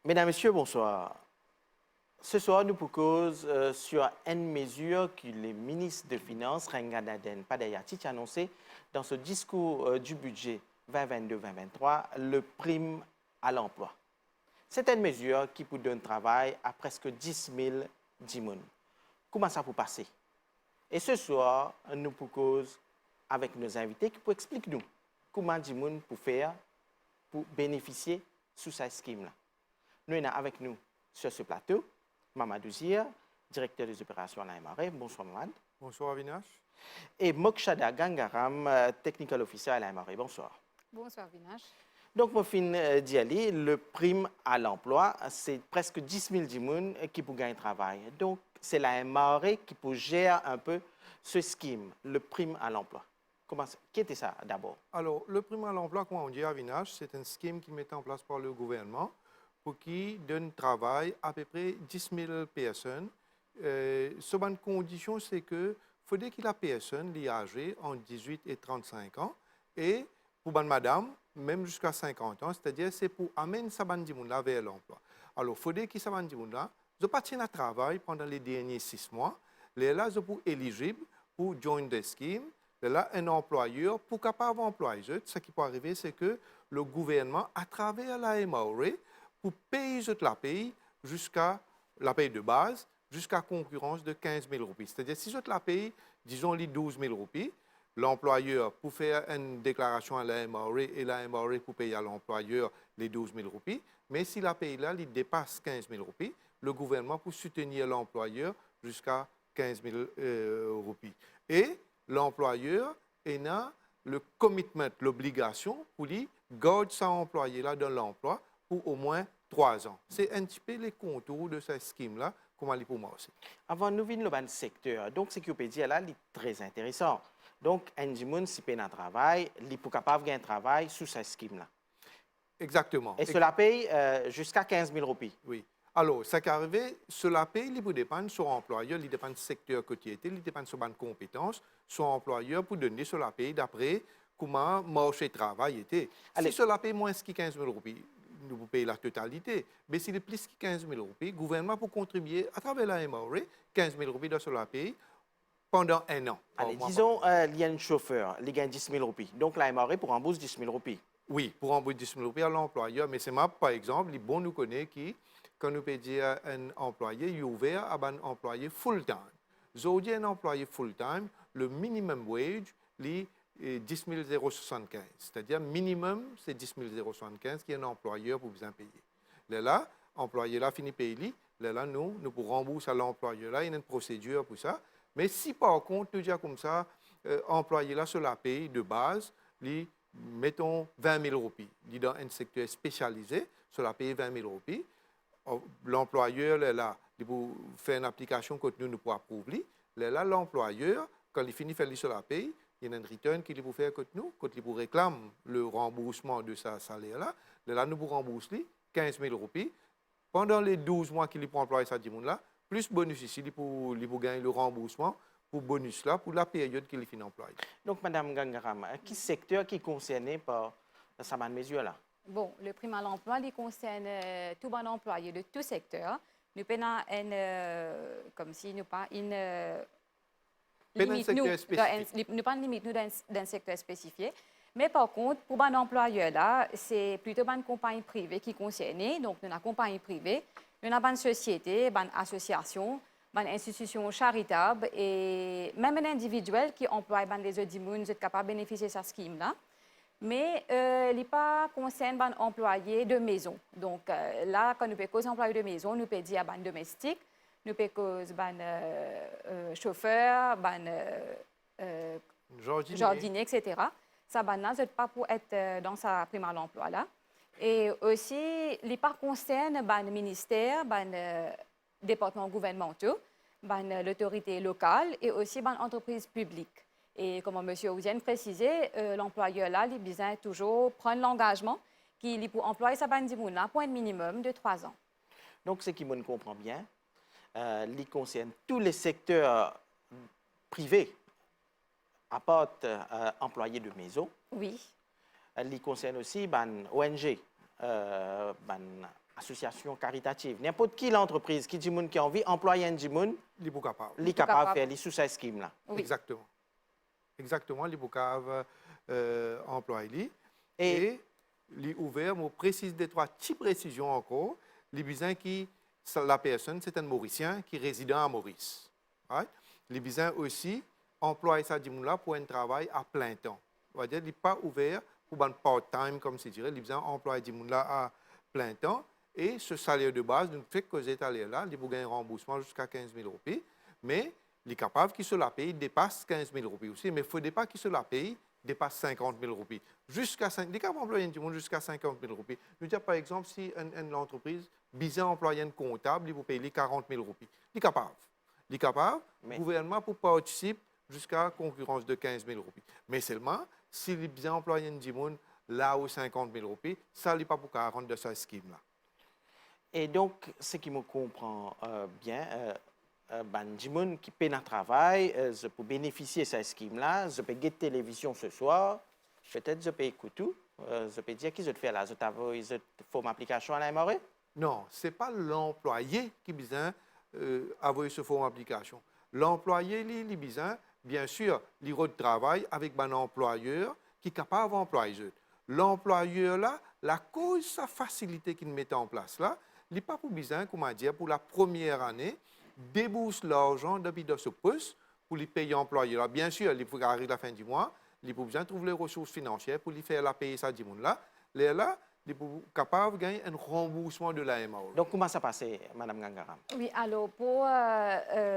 Mesdames, Messieurs, bonsoir. Ce soir, nous proposons sur une mesure que le ministre des Finances, Renganaden Padayati, a annoncé dans ce discours du budget 2022-2023, le prime à l'emploi. C'est une mesure qui peut donner travail à presque 10 000 dimoun. Comment ça peut passer? Et ce soir, nous proposons avec nos invités qui peuvent expliquer nous comment dimoun peut faire pour bénéficier de cette scheme-là. Nous sommes avec nous sur ce plateau, Mamadou Zia, directeur des opérations à la MRE. Bonsoir, Mamad. Bonsoir, Avinash. Et Mokshada Gangaram, technical officer à la MRE. Bonsoir. Bonsoir, Vinash. Donc, Mofin Diali, le prime à l'emploi, c'est presque 10 000 dimoun qui peuvent gagner travail. Donc, c'est la MRE qui peut gérer un peu ce scheme, le prime à l'emploi. Qu'était ça d'abord? Alors, le prime à l'emploi, comme on dit à Avinash, c'est un scheme qui met en place par le gouvernement pour qui donne travail à peu près 10 000 personnes. Ce bonne condition, c'est que faudrait que la personne soit âgée entre 18 et 35 ans et pour bonne madame, même jusqu'à 50 ans, c'est-à-dire c'est pour amener sa bande là vers l'emploi. Alors, faudrait que sa bande là, je pas à travail pendant les derniers 6 mois, là, je pour éligible pour join the scheme. Là, un employeur, pour capable employer, ce qui peut arriver, c'est que le gouvernement, à travers la MRE, pour payer la paye jusqu'à la paye de base, jusqu'à concurrence de 15 000 roupies. C'est-à-dire, si je la paye, disons, les 12 000 roupies, l'employeur, pour faire une déclaration à la MRE, et la MRE pour payer à l'employeur les 12 000 roupies, mais si la paye là, il dépasse 15 000 roupies, le gouvernement peut soutenir l'employeur jusqu'à 15 000 roupies. Et l'employeur a le commitment, l'obligation pour lui garder son employé là dans l'emploi pour au moins 3 ans. C'est un petit peu les contours de ce scheme-là, comment il peut marcher. Avant nous venir le secteur, donc ce que peut dire là, c'est très intéressant. Donc, un dimoun, si peine un travail, il peut capable gagner un travail sous ce scheme-là. Exactement. Et cela paye jusqu'à 15 000 roupies. Oui. Alors, ce qui arrive, cela paye, il peut dépendre de son employeur, il dépend du secteur que tu étais, il dépend de son compétence, son employeur pour donner cela paye d'après comment le marché du travail était. Allez. Si cela paye moins que 15 000 roupies, nous pouvons payer la totalité. Mais s'il est plus que 15 000 roupies, le gouvernement peut contribuer à travers la MRE, 15 000 roupies dans cela paye pendant 1 an. Allez, disons, il y a un chauffeur, il gagne 10 000 roupies. Donc, la MRE pour rembourser 10 000 roupies. Oui, pour rembourser 10 000 roupies à l'employeur. Mais c'est moi, par exemple, les bons nous connaissent qui, quand nous pouvons dire un employé, il est ouvert à un employé full-time. Aujourd'hui, un employé full-time, le minimum wage, est 10 075. C'est-à-dire, minimum, c'est 10 075 qui est un employeur pour vous en payer. Là, l'employé là finit payer, là, nous pour rembourser à l'employeur là, il y a une procédure pour ça. Mais si par contre, nous disons comme ça, employé là sur la paye de base, mettons 20 000 roupies. Il est dans un secteur spécialisé, sur la paye 20 000 roupies. L'employeur, là, il peut faire une application que nous pouvons approuver. Là, l'employeur, quand il finit de faire sur la paye, il y a un return qu'il peut faire que nous, quand il réclame le remboursement de sa salaire là, nous pouvons rembourser 15 000 roupies. Pendant les 12 mois qu'il peut employer ça, là, plus bonus ici, il peut gagner le remboursement pour bonus là, pour la période qu'il finit employé. Donc, Mme Gangaram, quel secteur qui est concerné par cette mesure-là? Bon, le prime à l'emploi, il concerne tout bon employé de tout secteur. Nous prenons comme si nous pas une limite nous pas limite nous d'un secteur spécifié. Mais par contre, pour un employeur là, c'est plutôt une compagnie privée qui est concernée. Donc, nous avons une compagnie privée, nous avons une société, une association, une institution charitable et même un individuel qui emploie les autres dimoun, est capable de bénéficier de ce scheme là. Mais il n'est pas concerne les employés de maison. Donc là, quand nous pouvons causer employés de maison, nous pouvons dire les domestiques, nous pouvons causer les chauffeurs, les jardiniers, etc. Ça, n'est pas pour être dans sa prime à l'emploi là. Et aussi, il n'est pas concerne les ministères, les départements gouvernementaux, l'autorité locale et aussi les entreprises publiques. Et comme M. Ouzien précisait, l'employeur là, il besoin toujours prendre l'engagement qu'il pour employer sa bande là pour un minimum de 3 ans. Donc, ce qui me comprend bien, il concerne tous les secteurs privés, à part employés de maison. Oui. Il concerne aussi ONG, association caritative, n'importe qui l'entreprise qui dit moun qui a envie employer un moun, Les bouts capables. li capable de faire les sous cette scheme là. Oui. Exactement. Exactement, les bouts capables employer. Et- Et les ouverts, je précise des trois petites précisions encore. Les bisins qui, la personne, c'est un Mauricien qui réside à Maurice. Right? Les bisins aussi emploient ça là pour un travail à plein temps. On va dire qu'il n'est pas ouvert pour un part-time, comme c'est dirait. Les bisins emploient là à plein temps. Et ce salaire de base, nous fait que ces salaires-là, ils ont un remboursement jusqu'à 15 000 roupies. Mais les capables qui se la payent dépassent 15 000 roupies aussi. Mais il ne faudrait pas qu'ils se la payent dépasse 50 000 roupies. Jusqu'à 5 000, les capables employés du monde jusqu'à 50 000 roupies. Nous disons par exemple, si une entreprise, bizarre employé un comptable, il vous paye 40 000 roupies. Les capables. Les capables, le gouvernement pour participer jusqu'à concurrence de 15 000 roupies. Mais seulement, si les bizarres employés du monde, là où 50 000 roupies, ça n'est pas pour 40 de ce scheme-là. Et donc, ce qui me comprend bien, ben, du monde qui paie un travail, je peux bénéficier de cette scheme-là, je peux guetter télévision ce soir, peut-être je peux écouter, je peux dire qui je te fais là, je fais une application à la MRE? Non, ce n'est pas l'employé qui a besoin d'avoir ce forme d'application. L'employé, il a besoin, bien sûr, il de travail avec un employeur qui est capable d'employer. L'employeur, là, la cause, sa facilité qu'il met en place, là, il n'est pas pour besoin, comment dire, pour la première année, débourse l'argent depuis de ce poste pour les payer employés. Bien sûr, il faut arriver à la fin du mois, il faut besoin de trouver les ressources financières pour lui faire la payer ça du monde là. Là, il est capable de gagner un remboursement de la MAO. Donc, comment ça passe, Mme Gangaram? Oui, alors pour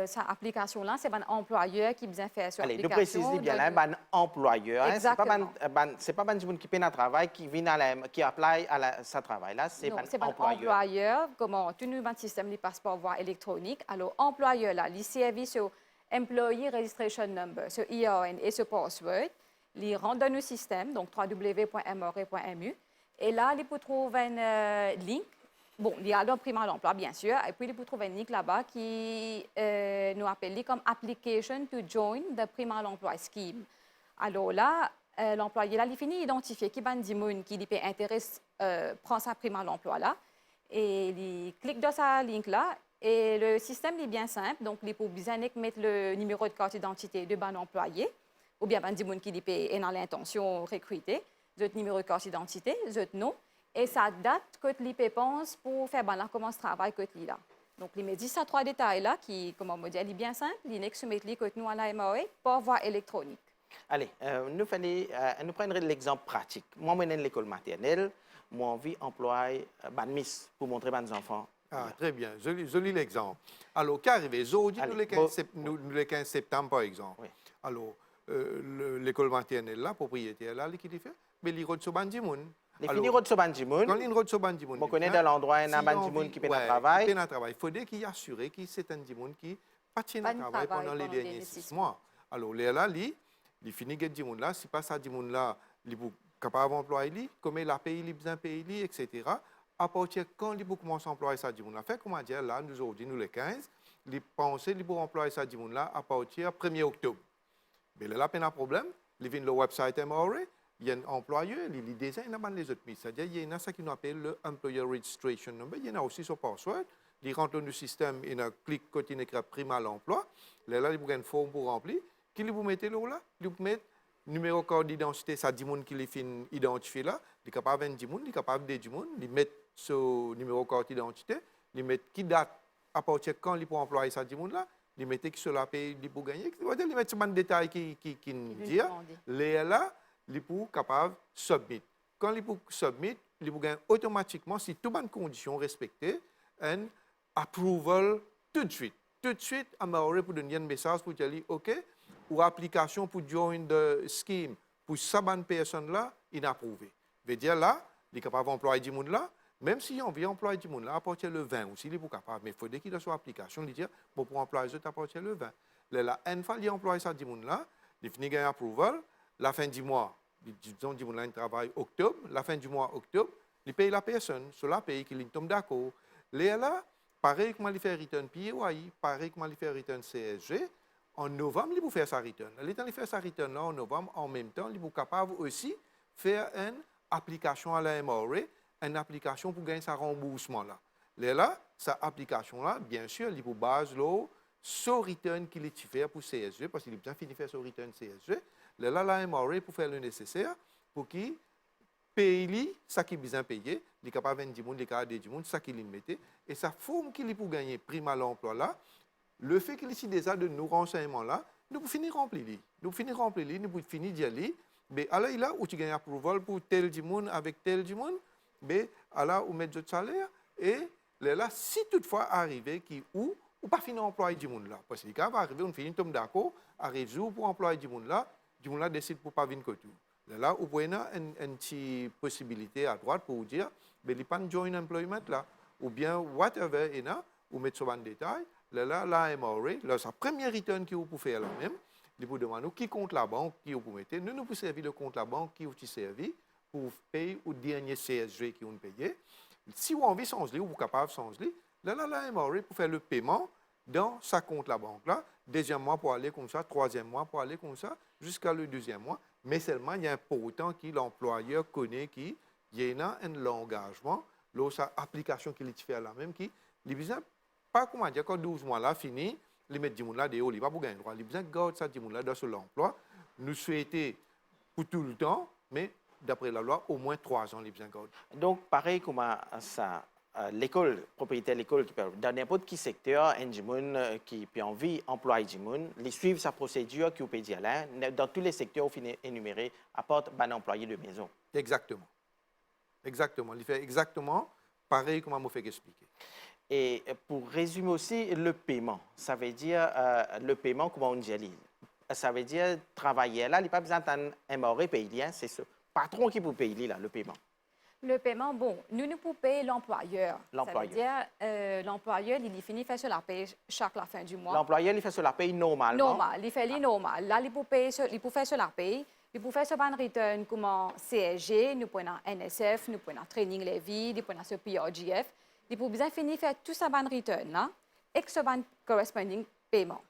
cette application-là, c'est un employeur qui vient faire cette Allez, nous application. précisons bien là, un employeur. Exactement. Ce n'est pas un qui paie un travail qui vient qui apply à ce travail-là, c'est un employeur. Comment tout nouveau système de passeport voie électronique. Alors, employeur là, il servi sur Employee Registration Number, sur IAN et sur password. Il rentre dans le système, donc www.mre.mu. Et là, il peut trouver un link. Bon, il y a le prime à l'emploi, bien sûr. Et puis, il peut trouver un link là-bas qui nous appelle comme Application to Join the Prime à l'emploi Scheme. Alors là, l'employé, là, il finit d'identifier qui est le monde qui peut intéresser, prend sa prime à l'emploi là. Et il clique dans sa link là. Et le système est bien simple. Donc, il peut bien mettre le numéro de carte d'identité de bon employé. Ou bien, il y a des qui est dans l'intention de recruter. Votre numéro de carte d'identité, votre nom, et sa date que l'IP pense pour faire comment ce travail que là. Donc, il me dit ça trois détails là qui, comment me dire, est bien simple. Il n'est que se mettre que nous à la MAE pour voie électronique. Allez, nous prenons l'exemple pratique. Moi, je suis à l'école maternelle, moi, envie d'employer miss pour montrer à mes enfants. Ah, très bien, je lis l'exemple. Alors, qu'arrive aujourd'hui, le 15 septembre, par exemple. Oui. Alors, l'école maternelle, là, propriétaire, là, qui dit fait, mais il reçoit bandimoun. Les finis reçoit bandimoun. Quand il reçoit bandimoun. On connaît dans l'endroit un bandimoun qui fait un travail. Il faudrait qu'il assure que c'est un bandimoun qui pas tient un travail pendant les derniers 6 mois. Alors, là, il finit que bandimoun là, si pas ça bandimoun là, il est capable d'employer, comme il a payé, il a besoin de payer, etc. À partir de quand il commence à employer ça bandimoun là, fait comment dire là, nous aujourd'hui, nous les 15, il pense qu'il peut employer ça bandimoun là à partir du 1er octobre. Mais là, il y a un problème. Il vient le website MRE, il y a un employeur, il design les autres mises. C'est-à-dire qu'il y a ce qu'on appelle le Employer Registration Number. Il y en a aussi son password. Il rentre dans le système, il clique quand il écrit prime à l'emploi. Là, il y a une forme pour remplir. Qu'il vous mettez là, il vous met numéro de carte d'identité, ça dit qu'il est fin identifié là. Il est capable de dire, il est capable de dire, il met ce numéro de carte d'identité, il met qui date à partir de quand il peut employer ça dit là. Il mettait qui cela paye pour gagner. Il met ce détail qui dit. Là, il est capable de submit. Quand il peut submit, il peut gagner automatiquement, si toutes les conditions respectées, un approval tout de suite. Tout de suite, on va pour donner un message pour dire OK, ou application pour join the scheme. Pour cette personne-là, il a approuvé. Veut dire là, il est capable d'employer du monde là. Même si on veut employer du monde là, à partir le 20 aussi, il est capable. Mais il faut qu'il ait son application, il dit, bon, pour employer les autres à partir le 20. Là, une fois qu'il emploie ça du monde là, il finit gagner approval. La fin du mois, disons du monde là, il travaille octobre. La fin du mois, octobre, il paye la personne. Sur la paye, qu'il tombe d'accord. Là, pareil comme il fait return PAY, pareil comme il fait return CSG. En novembre, il peut faire sa return. Il fait sa return là en novembre, en même temps, il est capable aussi de faire une application à la MRE. une application pour gagner sa remboursement là. Là, sa application là, bien sûr, il pour base là, son return qu'il est fait pour CSG, parce qu'il a bien fini de faire son return CSG. Là, la MRA pour faire le nécessaire pour qu'il paye ça qu'il a besoin de payer, il est capable de 20 000, il est capable de 10 000, ça qu'il met. Et ça forme qu'il est pour gagner prime à l'emploi là, le fait qu'il est déjà de nos renseignements là, nous pouvons finir remplir. Nous pouvons finir remplir, nous pouvons finir d'y aller. Mais alors, là où tu gagnes approval pour tel du monde avec tel du monde, mais alors, où mettre de salaire. Et là, si toutefois arrivé qui ou pas finir employer du monde là, parce que quand va arriver, on finit tombe d'accord, arrive jour pour employer du monde là décide pour pas venir que tout. Là, vous pouvez avoir une petite possibilité à droite pour vous dire, mais il n'y a pas de joint employment là, ou bien whatever, et là, vous mettez sur un détail, là, la MRA, là, sa première return qui vous pouvez faire la même, il vous demande qui compte la banque, qui vous mettez, nous pouvons servir le compte la banque qui vous servi pour payer au dernier CSG qui vous payé. Si vous avez envie de changer, ou vous êtes capable de changer, là, la MRA pour faire le paiement dans sa compte la banque là, deuxième mois pour aller comme ça, troisième mois pour aller comme ça, jusqu'à le deuxième mois. Mais seulement, il y a un pourtant que l'employeur connaît qu'il y a un engagement, sa application qu'il fait à la même, qui, il besoin pas comment dire, quand 12 mois là, fini, les mettre 10 000 là, il va pas gagner droit. Il besoin de garder ça 10 000 là dans l'emploi. Nous souhaitons pour tout le temps, mais d'après la loi, au moins 3 ans, il besoin de garder. Donc, pareil comme ça, l'école, propriétaire de l'école, dans n'importe quel secteur, un gens qui a envie d'employer des gens, ils suivent sa procédure qui peut dire là, dans tous les secteurs énumérés, apporte un employé de maison. Exactement. Exactement. Il fait exactement pareil comme je fait expliquer. Et pour résumer aussi, le paiement, ça veut dire le paiement, comment on dit, ça veut dire travailler là, il n'y a pas besoin d'un MRA payer, c'est ce patron qui peut payer là, le paiement. Le paiement, bon, nous pouvons payer l'employeur. Ça veut dire l'employeur, il finit faire sur la paye chaque la fin du mois. L'employeur, il fait sur la paye normalement. Normal, il fait normal. Là, il peut faire sur la paye. Il peut faire sur un return comme CSG, nous prenons NSF, nous prenons Training Levy, nous prenons ce PRGF. Il peut bien finir faire tout ça ban return là, et que ce ban corresponding paiement.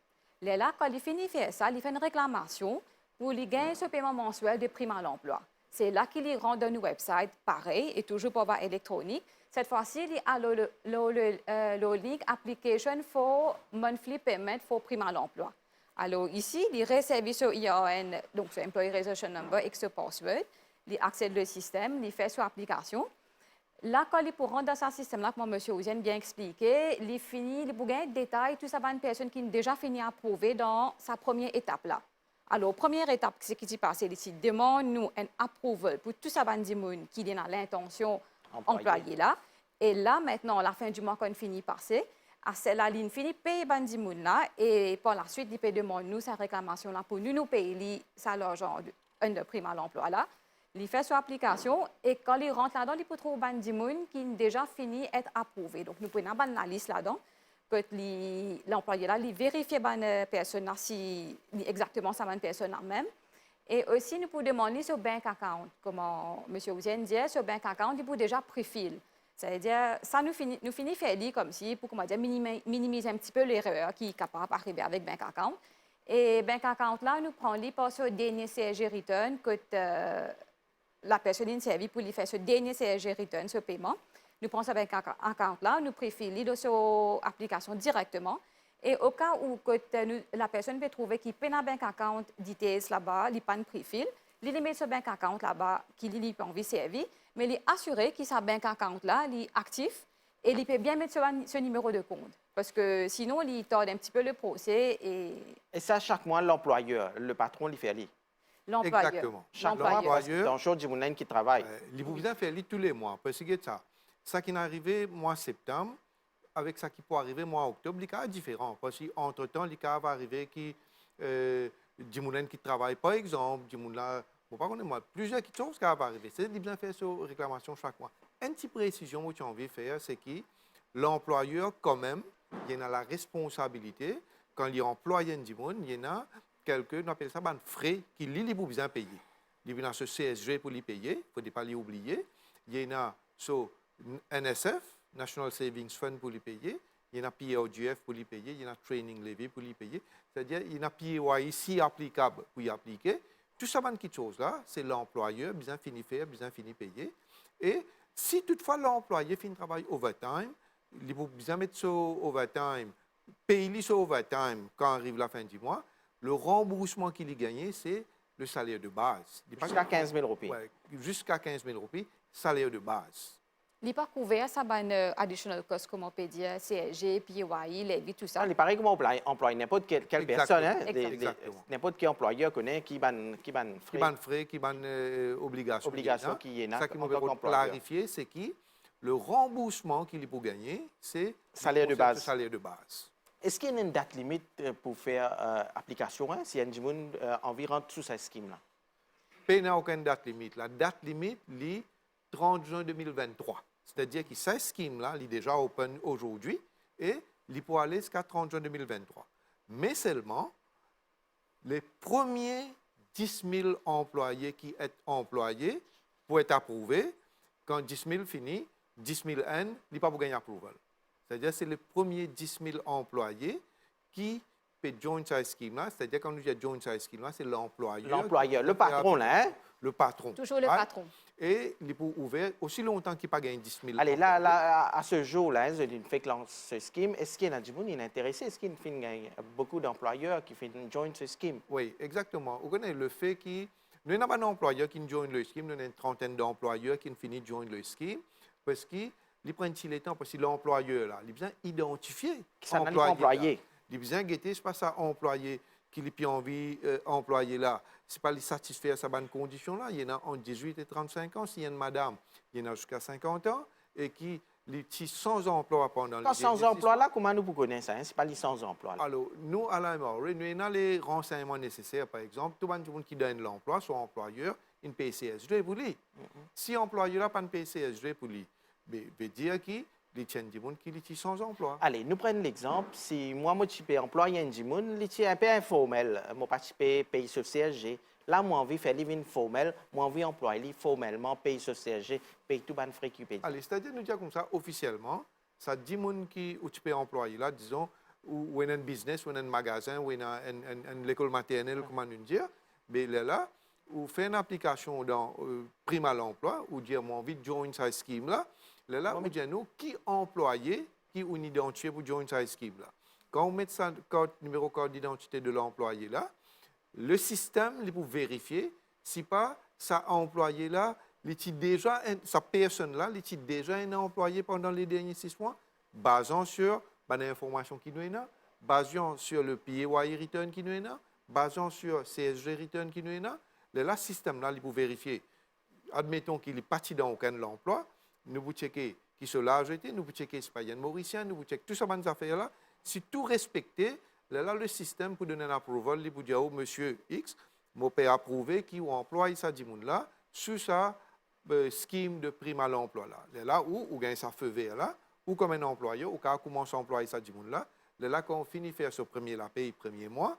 Là, quand il finit faire ça, il fait une réclamation pour lui gagner ce paiement mensuel de prime à l'emploi. C'est là qu'il rentre dans nos website, pareil, et toujours pour avoir électronique. Cette fois-ci, il a le link Application for Monthly Payment for Prime à l'emploi. Alors ici, il réserve sur IAN, donc sur Employee Registration Number et ce password. Il accède le système, il fait son application. Là, quand il pour rentrer dans ce système-là, comme M. Ouzien bien expliqué, il finit, il pour gagner des détails, tout ça va une personne qui a déjà fini à approuver dans sa première étape-là. Alors, première étape, c'est qui s'est passé ici. Demande-nous un approval pour tout ça va qui est dans l'intention employée là. Et là, maintenant, à la fin du mois, quand on finit passer, à celle-là, il finit payer bandimoun là, et par la suite, il peut demander nous sa réclamation là pour nous payer ça l'argent de prime à l'emploi là. Il fait son application et quand il rentre là-dedans, il peut trouver bandimoun qui a déjà fini d'être approuvé. Donc, nous pouvons avoir la liste là-dedans. Que l'employé là, il vérifie la personne si exactement ça bonne personne même. Et aussi, nous pouvons demander sur bank account. Comme M. Ouzien dit, sur bank account, il peut déjà préfil. C'est-à-dire, ça nous finit faire comme si, pour comment dire, minimiser un petit peu l'erreur qui est capable d'arriver avec bank account. Et bank account là, nous prenons les pour ce dernier CSG return que la personne a servi pour lui faire ce dernier CSG return, ce paiement. Nous prenons avec un compte là, nous préférons dans cette application directement. Et au cas où la personne peut trouver qu'il peut dans bank account details là-bas, il pas de préfil, il met ce bank account là-bas qui lui peut envie servir, mais il est assuré que ce bank account là, il est actif et il peut bien mettre ce numéro de compte. Parce que sinon, il tord un petit peu le procès. Et ça, chaque mois, l'employeur, le patron, il fait aller. L'employeur. Exactement. L'employeur. Dans le jour du monde qui travaille. Il vous besoin faire tous les mois. Parce que ça qui est arrivé mois septembre, avec ça qui peut arriver mois octobre, les cas est différent. Parce qu'entre-temps, les cas va arriver qui, du monde qui travaille, par exemple, du monde là, plusieurs choses qui vont arriver. C'est bien faire cette réclamation chaque mois. Une petite précision que j'ai envie de faire, c'est que l'employeur, quand même, il a la responsabilité, quand il emploie du monde, il y a quelqu'un, on appelle ça un frais, qui lui, pour bien payer. Il y a ce CSG pour lui payer, il ne faut pas l'oublier. Il y a ce NSF, National Savings Fund pour les payer, il y a PRGF pour les payer, il y a Training Levy pour les payer, c'est-à-dire il y a PAYE si applicable pour y appliquer. Tout ça, quelque chose là, c'est l'employeur, bien fini faire, bien fini payer. Et Si toutefois l'employé fait un travail overtime, il faut bien mettre ce overtime, payer ce overtime quand arrive la fin du mois, le remboursement qu'il a gagné, c'est le salaire de base. Jusqu'à 15 000 roupies. Ouais, jusqu'à 15 000 roupies, salaire de base. Il n'est pas couvert, ça va un additional cost, comme on peut dire, CSG, PAYE, levy, tout ça. Ah, il paraît que mon emploie n'importe quelle personne, hein, Exactement. n'importe quel employeur connaît qui ban Qui frais, ban frais, qui ban obligations. obligations qui y en a Ça qui en me tant veut qu'employeur. clarifier, c'est que le remboursement qu'il peut gagner, c'est Salaire de le base. salaire de base. Est-ce qu'il y a une date limite pour faire application, hein, si il y a du monde environ sous cette scheme-là? Il n'y a aucune date limite. La date limite, c'est 30 juin 2023. C'est-à-dire que cette scheme-là, elle est déjà open aujourd'hui et il peut aller jusqu'à 30 juin 2023. Mais seulement, les premiers 10 000 employés qui sont employés pour être approuvés, quand 10 000 finit, 10 000 N, il n'est pas pour gagner approval. C'est-à-dire que c'est les premiers 10 000 employés qui peuvent joindre cette scheme-là. C'est-à-dire quand nous disons joindre cette scheme-là, c'est l'employeur. L'employeur, le patron, là, hein? Le patron. Toujours le Hein? patron. Et il peut ouvrir aussi longtemps qu'il n'a pas gagné 10 000. Allez, là, à ce jour-là, je fait que ce scheme, est-ce qu'il y a du monde qui est intéressé? Est-ce qu'il y a beaucoup d'employeurs qui font join ce scheme? Oui, exactement. Vous connaissez le fait que nous n'avons pas d'employeurs qui joignent le scheme, nous avons une trentaine d'employeurs qui finissent de joindre le scheme parce qu'ils prennent le temps, parce que l'employeur, là, il a besoin d'identifier Ça n'a pas employé. Il a besoin de guetter, ce n'est pas ça employé qui a plus envie employé là. Ce n'est pas les satisfaire sa bonne condition là. Il y en a entre 18 et 35 ans. S'il y a une madame, il y en a jusqu'à 50 ans et qui est sans emploi pendant Quand sans emploi, là, comment nous connaissons ça? Hein? Ce n'est pas les sans emploi. Là. Alors, nous, à la mort, nous avons les renseignements nécessaires, par exemple. Tout le monde qui donne l'emploi, soit employeur, une PCSG pour lui. Si l'employeur n'a pas une PCSG pour lui, veut dire qu'il tient du monde qui est sans emploi. Allez, nous prenons l'exemple. Si moi, je suis employé du monde, je suis un peu informel. Je participe payer sur CSG. Là, moi, envie de faire living formel, moi, envie d'employer formellement, payer sur CSG, payer tout le frais qui paye. Allez, c'est-à-dire, nous disons comme ça, officiellement, ça dit monde qui où tu peux employer là, disons, ou un business, ou un magasin, ou une école maternelle, comment nous dire, mais là, ou fait une application dans prime à l'emploi, ou dire, moi, envie de joindre cette scheme-là, là, on dit, nous, qui employé, qui on identifié pour joindre cette scheme-là. Quand on met ça, numéro code d'identité de l'employé là, le système, il peut vérifier si pas ça employé là, déjà, sa personne-là, il est déjà un employé pendant les derniers 6 mois, basant sur l'information qui nous est là, basant sur le PAYE return qui nous est là, basant sur CSG return qui nous est là. Le système-là, il peut vérifier. Admettons qu'il est parti dans aucun emploi, nous pouvons checker qui se l'a jeté, nous pouvons checker si pas un Mauricien, nous pouvons checker tout ça, bonnes affaires-là. Si tout respecté, là, le système peut donner un approval, il peut dire, oh, monsieur X, mon père approuvé qui emploie ça dit là, sur sa scheme de prime à l'emploi là où on gagne sa feu vert là, ou comme un employeur, ou quand on commence à employer ça dit là, quand on finit de faire ce premier la paye, premier mois,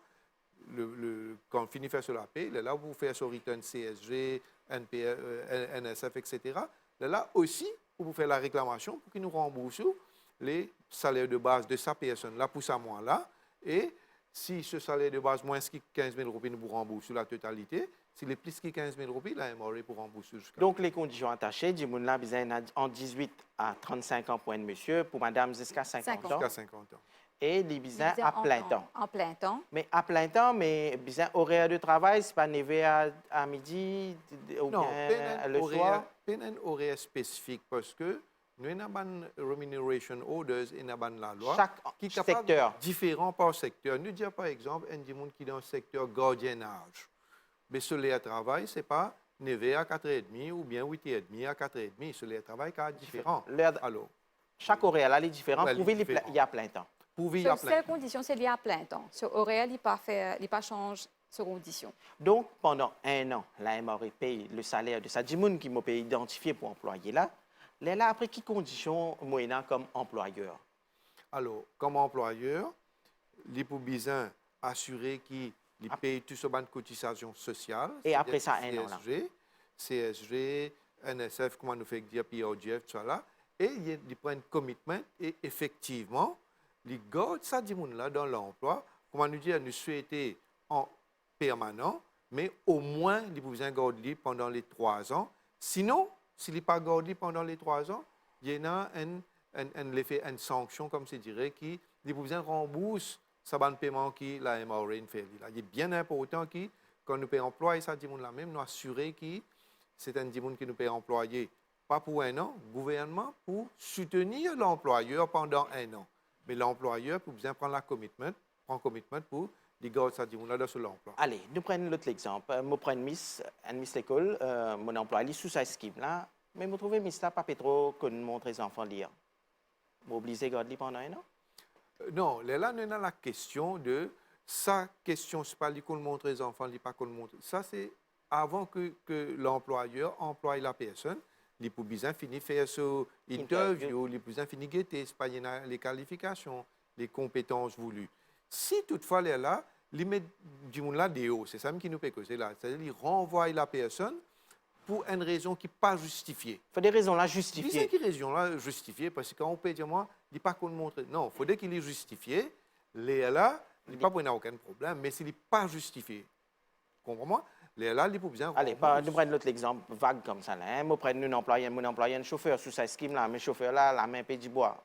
quand on finit de faire ce la paye, là, vous faites ce return CSG, NSF, etc. Là aussi, vous faites la réclamation pour qu'ils nous remboursent les salaires de base de sa personne là pour ce mois-là. Et si ce salaire de base moins que 15 000 roupies nous rembourse la totalité, s'il est plus que 15 000 roupies, là, il m'aurait pour rembourser jusqu'à. Donc, les conditions attachées, du monde là, en 18 à 35 ans pour un monsieur, pour madame jusqu'à 50 ans. Jusqu'à 50 ans. Et les bisins à plein temps. En plein temps. Mais à plein temps, mais bisins horaire de travail, c'est pas nevé à midi ou non, bien le soir? Non, un horaire spécifique parce que nous avons une remuneration orders et nous avons la loi Chaque secteur. Différent par secteur. Nous disons par exemple, un monde qui est dans le secteur gardiennage. Mais ce à travail, ce n'est pas 9h à 4h30 ou bien 8h30 à 4h30. Ce à travail est différent. Alors, chaque horaire là, est différent. Ouais, Pour il y a plein temps. Sur ces conditions, c'est lié à plein temps. Ce horaire, il ne pas change ces conditions. Donc, pendant 1 an, la MRE paye le salaire de ça. Du monde qui m'a payé identifié pour employer là. Là, après, quelles conditions moyennant comme employeur? Alors, comme employeur, il faut bien assurer qu'il paye tout ce de cotisation sociale. Et après ça, 1 an là. CSG, NSF, comment nous fait dire, POGF, tout ça là. Et il prend un commitment et effectivement, il garde ça du monde là dans l'emploi. Comment nous dire, nous souhaiter en permanent, mais au moins, il faut bien garder pendant les 3 ans. Sinon, s'il n'est pas gardé pendant les 3 ans, il y a une sanction, comme c'est dirait, qui il vous rembourse ce paiement qui la MRA fait. Il est bien important que quand nous payons employer ça, là même, nous assurer que c'est un dimanche qui nous paye employer, pas pour 1 an, gouvernement pour soutenir l'employeur pendant 1 an. Mais l'employeur peut bien prendre prend commitment pour garder ça là sur l'emploi. Allez, nous prenons l'autre exemple. Je prends une miss l'école, mon emploi, elle est sous sa scheme là, mais vous trouvez miss là pas trop que nous montre les enfants lire. Vous obligez de garder pendant 1 an? Non, là, nous avons la question de sa question, c'est pas qu'on montre les enfants, pas qu'on montre. Ça, c'est avant que l'employeur emploie la personne. Il peut bien finir faire son interview, il peut bien finir guetter, c'est pas les qualifications, les compétences voulues. Si toutefois, là, il met du monde là des hauts, c'est ça qui nous fait causer là. C'est-à-dire qu'il renvoie la personne pour une raison qui n'est pas justifiée. Il faut des raisons là justifiées. Il faut des raisons là justifiées, parce que quand on peut dire, moi, il n'est pas qu'on montre. Non, il faudrait qu'il est justifié. Là, il n'y a pas aucun problème, mais s'il n'est pas justifié, comprends-moi? Là, il faut bien. Allez, nous prenons l'autre exemple vague comme ça. Là, hein. Moi, prends mon employé, un chauffeur sous sa scheme là, mais chauffeur là, la main paie du bois.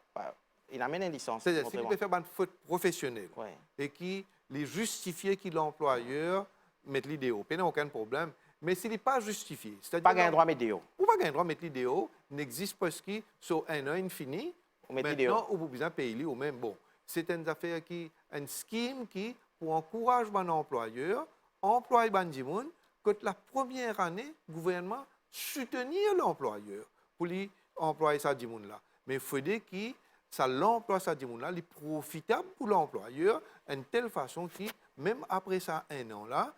Il amène une licence. C'est-à-dire, s'il peut faire une faute professionnelle et qu'il est justifié que l'employeur mette l'idéo, il n'y a aucun problème. Mais s'il n'est pas justifié, c'est-à-dire pas un droit météo. Ou pas un droit mettre l'idéo, n'existe pas ce qui, sur 1 an, infini. Maintenant, vous besoin payer ou même bon. C'est une affaire qui, une scheme qui, pour encourager un employeur, employer des gens, que la première année, le gouvernement soutenir l'employeur pour lui employer ça des là. Mais il faut dire que ça l'emploi ça des là, il est profitable pour l'employeur d'une telle façon que même après ça 1 an là,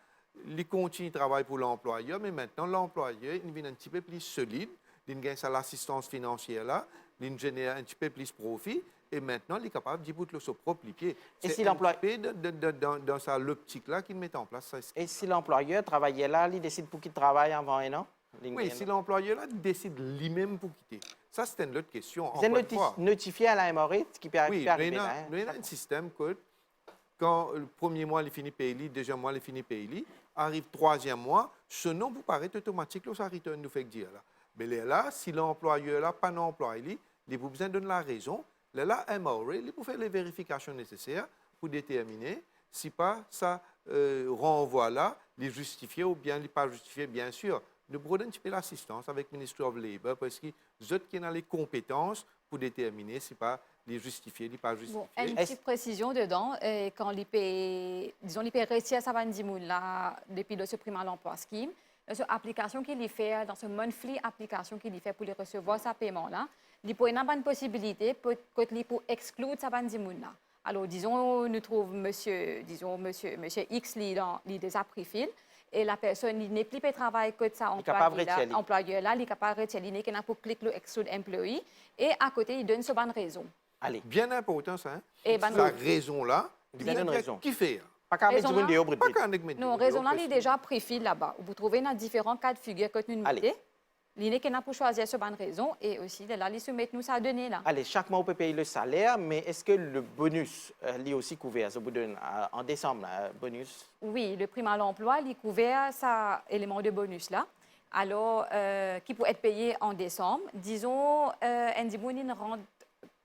il continue de travailler pour l'employeur, mais maintenant l'employeur il devient un petit peu plus solide, il gagne l'assistance financière là, il génère un petit peu plus de profit. Et maintenant, il est capable d'y mettre son propre pied. Et si l'employeur dans sa l'optique-là qu'il met en place. Ça, et si l'employeur travaillait là, il décide pour qu'il travaille avant 1 an? Oui, si l'employeur décide lui-même pour quitter. Ça, c'est une autre question. C'est notifié à la MRA qui peut arriver. Oui, il y a un système que quand le premier mois, il finit payer, le deuxième mois, il finit payer, arrive le 3e mois, ce nom vous paraît automatique, ça return nous fait dire là. Mais là, si l'employeur n'a pas d'employé, il a besoin de la raison. Là, MRA, il peut faire les vérifications nécessaires pour déterminer si pas ça renvoie là, les justifié ou bien les pas justifié, bien sûr. Nous prenons un petit peu l'assistance avec le Ministry of Labour parce qu'ils ont les compétences pour déterminer si pas les justifier, les pas justifier. Bon, une petite précision dedans, quand l'IP, disons, l'IP réussit à savoir là depuis le supprimant à l'emploi scheme, dans cette application qu'il fait, dans ce monthly application qu'il fait pour les recevoir sa paiement là, il peut y avoir une possibilité pour exclure sa là. Alors, disons, nous trouvons monsieur X il déjà pris fil et la personne n'est plus travailler que ça employeur là, il est capable de retirer, il n'a pas cliquer le exclude employee et à côté il donne sa bonne raison. Allez. Bien important ça. Hein? Et la raison là, il donne une raison. Qui fait? Pas qu'à mettre du au non, raison là, il est déjà pris fil là-bas. Vous trouvez dans différents cas de figure que nous mettons. L'INE qui n'a pas choisi cette bonne raison et aussi de là, ils soumettent nous ça donner là. Allez, chaque mois on peut payer le salaire, mais est-ce que le bonus est aussi couvert en décembre, bonus? Oui, le prime à l'emploi, il couvert ça élément de bonus là. Alors, qui peut être payé en décembre. Disons, Indimounine rentre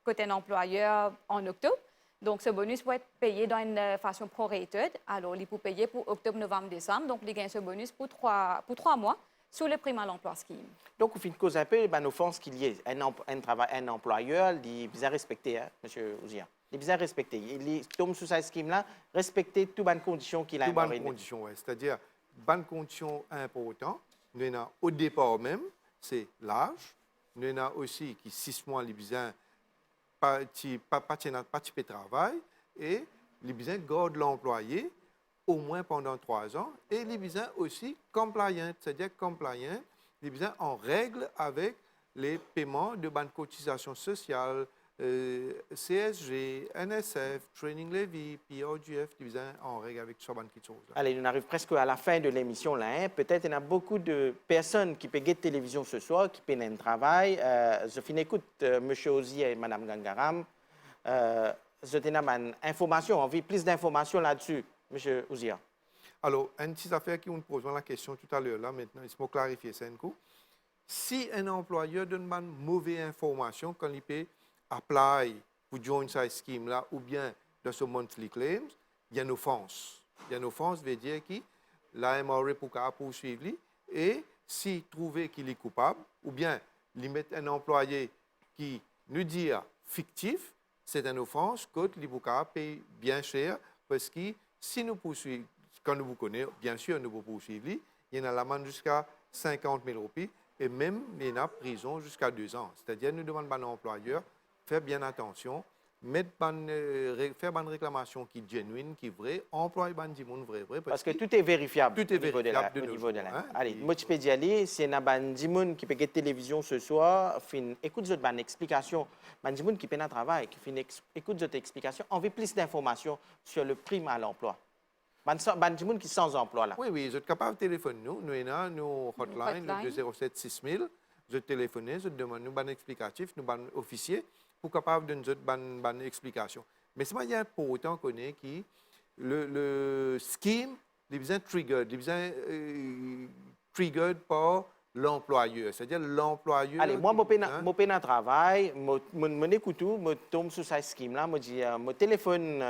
côté un employeur en octobre. Donc, ce bonus peut être payé dans une façon prorated. Alors, il peut payer pour octobre, novembre, décembre. Donc, il gagne ce bonus pour 3 mois. Sous le prime à l'emploi scheme. Donc, au fin de cause un peu, nous pensons qu'il y ait un employeur, il est bien respecté, hein, M. Ouzia. Il est bien respecté. Il tombe sous cette scheme-là, respecter toutes les bonnes conditions qu'il a. Toutes les bonnes conditions, oui. C'est-à-dire, bonnes conditions importantes. Nous avons au départ même, c'est l'âge. Nous avons aussi qui 6 mois, il besoin pas de travail et il besoin garde l'employé au moins pendant 3 ans, et les besoins aussi compliant, c'est-à-dire compliant, les besoins en règle avec les paiements de bonnes cotisations sociales, CSG, NSF, Training Levy, PRGF, les besoins en règle avec ce bonnes choses. Allez, on arrive presque à la fin de l'émission là. Hein. Peut-être qu'il y a beaucoup de personnes qui peuvent guetter télévision ce soir, qui peuvent un travail. Je finis écoute, M. Ozier et Mme Gangaram. Je tenais une information, envie plus d'informations là-dessus. M. Ouzia. Alors, une petite affaire qui nous pose la question tout à l'heure, là, maintenant, il faut clarifier ça un coup. si un employeur donne une mauvaise information quand il peut apply pour joindre cette scheme-là ou bien dans ce monthly claims, il y a une offense. Il y a une offense veut dire que la MRA pour poursuivre lui, et si trouvé qu'il est coupable ou bien il met un employé qui nous dit fictif, c'est une offense que l'IBUCA paye bien cher parce que si nous poursuivons, quand nous vous connaissons, bien sûr, nous vous poursuivons, il y en a l'amende jusqu'à 50 000 roupies et même il y en a prison jusqu'à 2 ans. C'est-à-dire, nous demandons à l'employeur de faire bien attention, faire une réclamation qui est genuine, qui est vraie, employer des gens vrai. Parce que tout est vérifiable. Tout est vérifiable au niveau de la. hein, Allez, et- moi, je peux dire, si il y a des gens qui peuvent regarder télévision ce soir, écoute une explication. Des gens qui peuvent travail, qui écoute cette explication, on veut plus d'informations sur le prime à l'emploi. Des gens qui sont sans emploi là. Oui, vous êtes capable de téléphoner nous. Nous avons nos hotline, le 207 6000. Vous téléphonez, vous demandez nous un explicatif, nous un officier pour capable de nous donner une explication. Mais ce n'est pas pour autant qu'on est que le scheme est bien triggered par l'employeur. C'est-à-dire l'employeur. Allez, moi, je suis dans travail, je écoute tout, je tombe sur ce scheme-là, je dis, je téléphone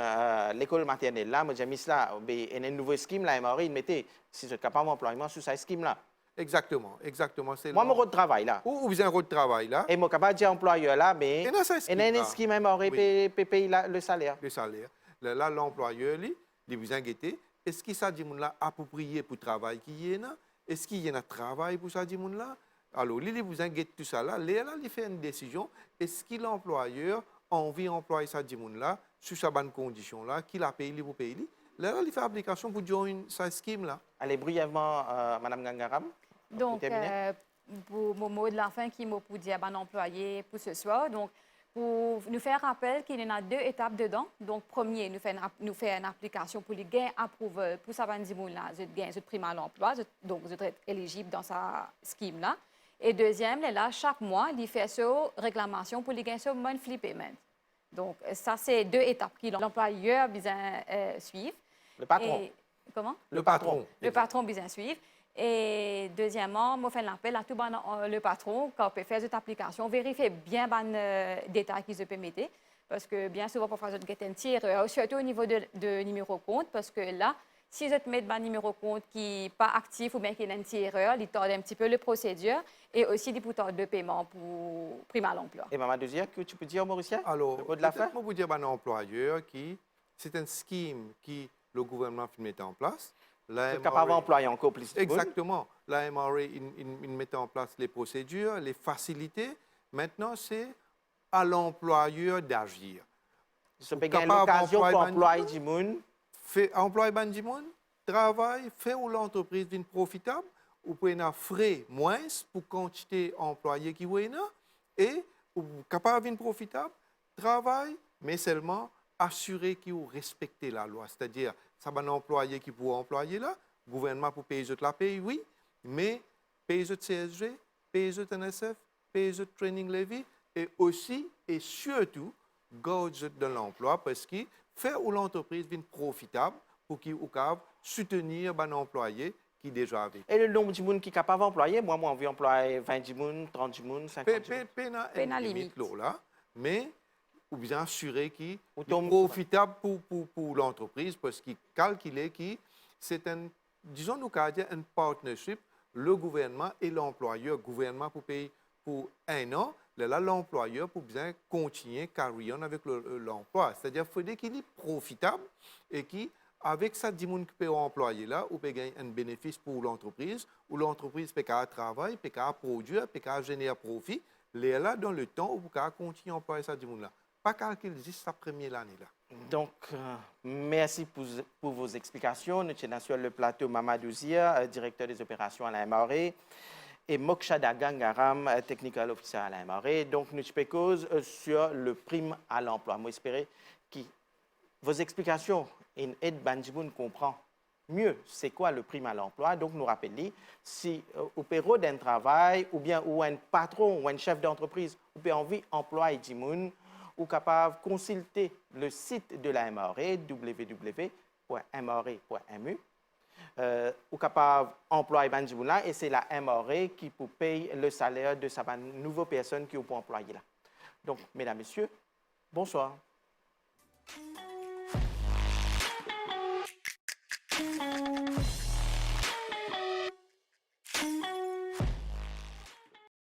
l'école maternelle, là, je dis, Miss là, il y a un nouveau scheme, là, il mettait, si vous êtes capable d'employer sur ce scheme-là. Exactement. Moi, je de travail là. Ou vous avez un rôle de travail là. Et je suis capable de dire employeur là, mais Et dans ce il y a un scheme-là, scheme MRA paye le salaire. le salaire. Là, l'employeur, il vous inquiéter. Est-ce que ça dit là approprié pour le travail qui est là? Est-ce qu'il y a un travail pour ça dit là? Alors, il vous inquiète tout ça là. Là, il fait une décision. Est-ce que l'employeur a envie d'employer ça dit là sur sa bonne condition là, qu'il a payé, il vous paye? Là, il fait application pour joindre ce scheme là. Allez, brièvement, Mme Gangaram. Donc, pour mon mot de la fin qui m'a pour dire à un employé pour ce soir, donc, pour nous faire rappel qu'il y en a 2 étapes dedans. Donc, premier, nous faisons une application pour les gains approuvés pour ça, là, je gagne ce prime à l'emploi, donc vous êtes éligible dans sa scheme là. Et deuxième, là, chaque mois, il fait sa réclamation pour les gains sur monthly payment. Donc, ça, c'est 2 étapes que l'employeur a besoin suivre. Le patron. Et, comment? Le patron. Le patron a besoin suivre. Et deuxièmement, je fais l'appel à tout le patron quand on peut faire cette application, vérifier bien les détails qu'ils peuvent mettre. Parce que bien souvent, parfois, vous avez un tireur, surtout au niveau de numéro de compte, parce que là, si vous mettez un numéro de compte qui n'est pas actif ou bien qu'il y a un tireur, il tord un petit peu la procédure et aussi des boutons de paiement pour prime à l'emploi. Et Maman Deuxième, que tu peux dire, Mauricien? Alors, le mot de la fin? je vous dire à un employeur qui, c'est un scheme que le gouvernement met en place. Vous êtes capable d'employer encore plus de monde. Exactement. La MRA, il met en place les procédures, les facilités. Maintenant, c'est à l'employeur d'agir. Ça peut gagner l'occasion pour employer du monde. Employer du monde, travail, faire où l'entreprise devient profitable, ou pouvez avoir frais moins pour quantité employés qui vous et ou capable de profitable, travail, mais seulement assurer qu'il respecte la loi. C'est-à-dire, ça va un employé qui peut employer là, le gouvernement pour payer la paye, oui, mais payer le CSG, payer le NSF, payer le training levy, et aussi et surtout, garder de l'emploi parce que faire où l'entreprise devient profitable pour qu'il puisse soutenir un employé qui est déjà avec. Et le nombre de monde qui est capable d'employer, moi, j'ai envie d'employer 20 personnes, 30 personnes, 50 personnes. Pénal limite là, mais ou bien assurer qu'il est Autant- profitable pour l'entreprise parce qu'il calcule que c'est un, disons nous qu'à dire un partnership, le gouvernement et l'employeur. Le gouvernement pour payer pour 1 an, là l'employeur pour bien continuer carry on avec l'emploi. C'est-à-dire qu'il faut qu'il est profitable et qu'avec ça, 10 personnes qui peuvent employer là, ou peut gagner un bénéfice pour l'entreprise, où l'entreprise peut travailler, peut produire, peut générer profit. Là, dans le temps, où peut continuer à employer ça 10 personnes là. Pas calculer juste sa première année là. Donc, merci pour vos explications. Nous sommes sur le plateau Mamadou Zia, directeur des opérations à la MRA, et Mokshada Gangaram, technical officer à la MRA. Donc, nous sommes cause sur le prime à l'emploi. Moi, j'espère que vos explications aident Banjiboun comprend mieux c'est quoi le prime à l'emploi. Donc, nous rappelons, si au période d'un travail, ou bien ou un patron ou un chef d'entreprise, ou bien envie d'employer du monde, ou capable de consulter le site de la MRA, www.mra.mu. ou capable employer là et c'est la MRA qui peut payer le salaire de sa nouvelle personne qui est pour employer là. Donc, mesdames, messieurs, bonsoir.